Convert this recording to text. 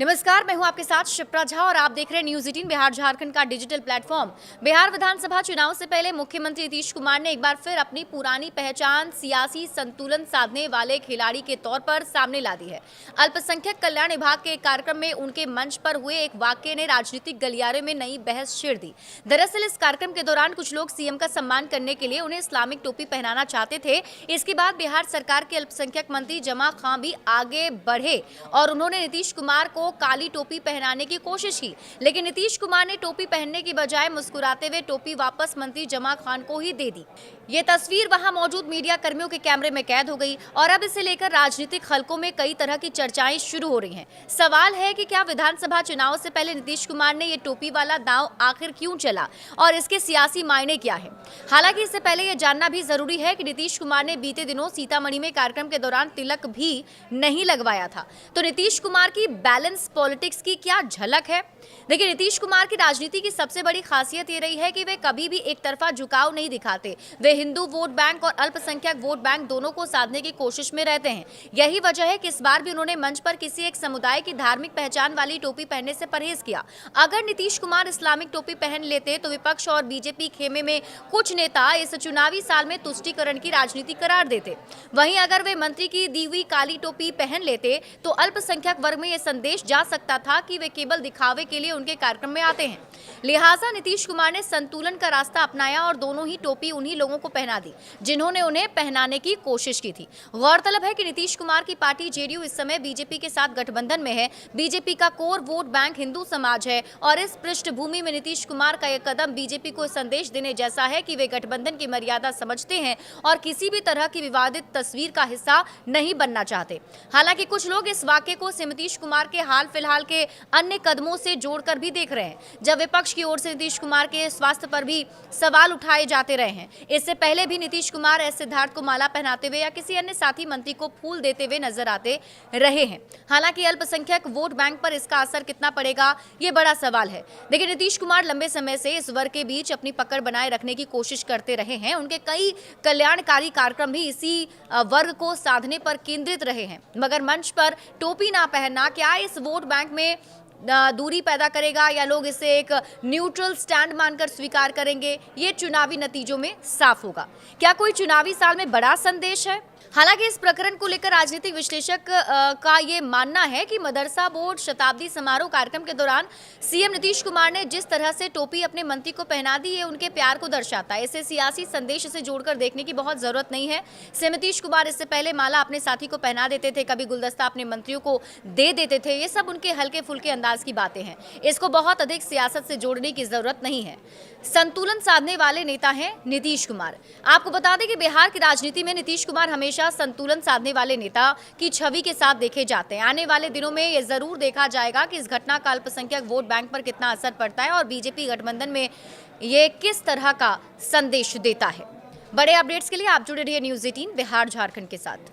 नमस्कार, मैं हूं आपके साथ शिप्रा झा और आप देख रहे हैं न्यूज 18 बिहार झारखंड का डिजिटल प्लेटफॉर्म। बिहार विधानसभा चुनाव से पहले मुख्यमंत्री नीतीश कुमार ने एक बार फिर अपनी पुरानी पहचान सियासी संतुलन साधने वाले खिलाड़ी के तौर पर सामने ला दी है। अल्पसंख्यक कल्याण विभाग के एक कार्यक्रम में उनके मंच पर हुए एक वाक्य ने राजनीतिक गलियारे में नई बहस छेड़ दी। दरअसल इस कार्यक्रम के दौरान कुछ लोग सीएम का सम्मान करने के लिए उन्हें इस्लामिक टोपी पहनाना चाहते थे। इसके बाद बिहार सरकार के अल्पसंख्यक मंत्री जमा खां भी आगे बढ़े और उन्होंने नीतीश कुमार को काली टोपी पहनाने की कोशिश की, लेकिन नीतीश कुमार ने टोपी पहनने की बजाय मुस्कुराते हुए टोपी वापस मंत्री जमा खान को ही दे दी। ये तस्वीर वहां मौजूद मीडिया कर्मियों के कैमरे में कैद हो गई और अब इसे लेकर राजनीतिक हलकों में कई तरह की चर्चाएं शुरू हो रही हैं। सवाल है कि क्या विधानसभा चुनाव से पहले नीतीश कुमार ने ये टोपी वाला दांव आखिर क्यों चला और इसके सियासी मायने क्या है। हालांकि इससे पहले यह जानना भी जरूरी है कि नीतीश कुमार ने बीते दिनों सीतामढ़ी में कार्यक्रम के दौरान तिलक भी नहीं लगवाया था, तो नीतीश कुमार की बैलेंस पॉलिटिक्स की क्या झलक है। देखिए, नीतीश कुमार की राजनीति की सबसे बड़ी खासियत ये रही है कि वे कभी भी एक तरफा झुकाव नहीं दिखाते। वे हिंदू वोट बैंक और अल्पसंख्यक वोट बैंक दोनों को साधने की कोशिश में रहते हैं। यही वजह है कि इस बार भी उन्होंने मंच पर किसी एक समुदाय की धार्मिक पहचान वाली टोपी पहनने से परहेज किया। अगर नीतीश कुमार इस्लामिक टोपी पहन लेते तो विपक्ष और बीजेपी खेमे में कुछ नेता इस चुनावी साल में तुष्टीकरण की राजनीति करार देते। वहीं अगर वे मंत्री की दी हुई काली टोपी पहन लेते तो अल्पसंख्यक वर्ग में यह संदेश जा सकता था कि वे केवल दिखावे के लिए उनके कार्यक्रम में आते हैं। लिहाजा नीतीश कुमार ने संतुलन का रास्ता अपनाया और दोनों ही टोपी उन्हीं लोगों को पहना दी जिन्होंने उन्हें पहनाने की कोशिश की थी। गौरतलब है कि नीतीश कुमार की पार्टी जेडीयू इस समय बीजेपी के साथ गठबंधन में है। बीजेपी का कोर वोट बैंक हिंदू समाज है और इस पृष्ठभूमि में नीतीश कुमार का यह कदम बीजेपी को संदेश देने जैसा है कि वे गठबंधन की मर्यादा समझते हैं और किसी भी तरह की विवादित तस्वीर का हिस्सा नहीं बनना चाहते। हालांकि कुछ लोग इस वाक्य को नीतीश कुमार के हाल फिलहाल के अन्य कदमों से जोड़कर भी देख रहे हैं, जब विपक्ष की ओर से नीतीश कुमार के स्वास्थ्य पर भी सवाल उठाए जाते रहे हैं। इससे पहले भी नीतीश कुमार एस सिद्धार्थ को माला पहनाते हुए या किसी अन्य साथी मंत्री को फूल देते हुए नजर आते रहे हैं। हालांकि अल्पसंख्यक वोट बैंक पर इसका असर कितना पड़ेगा, ये बड़ा सवाल है। देखिए, नीतीश कुमार लंबे समय से इस वर्ग के बीच अपनी पकड़ बनाए रखने की कोशिश करते रहे हैं। उनके कई कल्याणकारी कार्यक्रम भी इसी वर्ग को साधने पर केंद्रित रहे हैं, मगर मंच पर टोपी ना पहनना क्या इस वोट बैंक में दूरी पैदा करेगा या लोग इसे एक न्यूट्रल स्टैंड मानकर स्वीकार करेंगे, ये चुनावी नतीजों में साफ होगा। क्या कोई चुनावी साल में बड़ा संदेश है? हालांकि इस प्रकरण को लेकर राजनीतिक विश्लेषक का ये मानना है कि मदरसा बोर्ड शताब्दी समारोह कार्यक्रम के दौरान सीएम नीतीश कुमार ने जिस तरह से टोपी अपने मंत्री को पहना दी, ये उनके प्यार को दर्शाता है। इसे सियासी संदेश से जोड़कर देखने की बहुत जरूरत नहीं है। सीएम नीतीश कुमार इससे पहले माला अपने साथी को पहना देते थे, कभी गुलदस्ता अपने मंत्रियों को दे देते थे। ये सब उनके हल्के फुल्के अंदाज की बातें हैं। इसको बहुत अधिक सियासत से जोड़ने की जरूरत नहीं है। संतुलन साधने वाले नेता हैं नीतीश कुमार। आपको बता दें कि बिहार की राजनीति में नीतीश कुमार हमेशा संतुलन साधने वाले नेता की छवि के साथ देखे जाते हैं। आने वाले दिनों में यह जरूर देखा जाएगा कि इस घटना का अल्पसंख्यक वोट बैंक पर कितना असर पड़ता है और बीजेपी गठबंधन में ये किस तरह का संदेश देता है। बड़े अपडेट्स के लिए आप जुड़े रहिए न्यूज 18 बिहार झारखंड के साथ।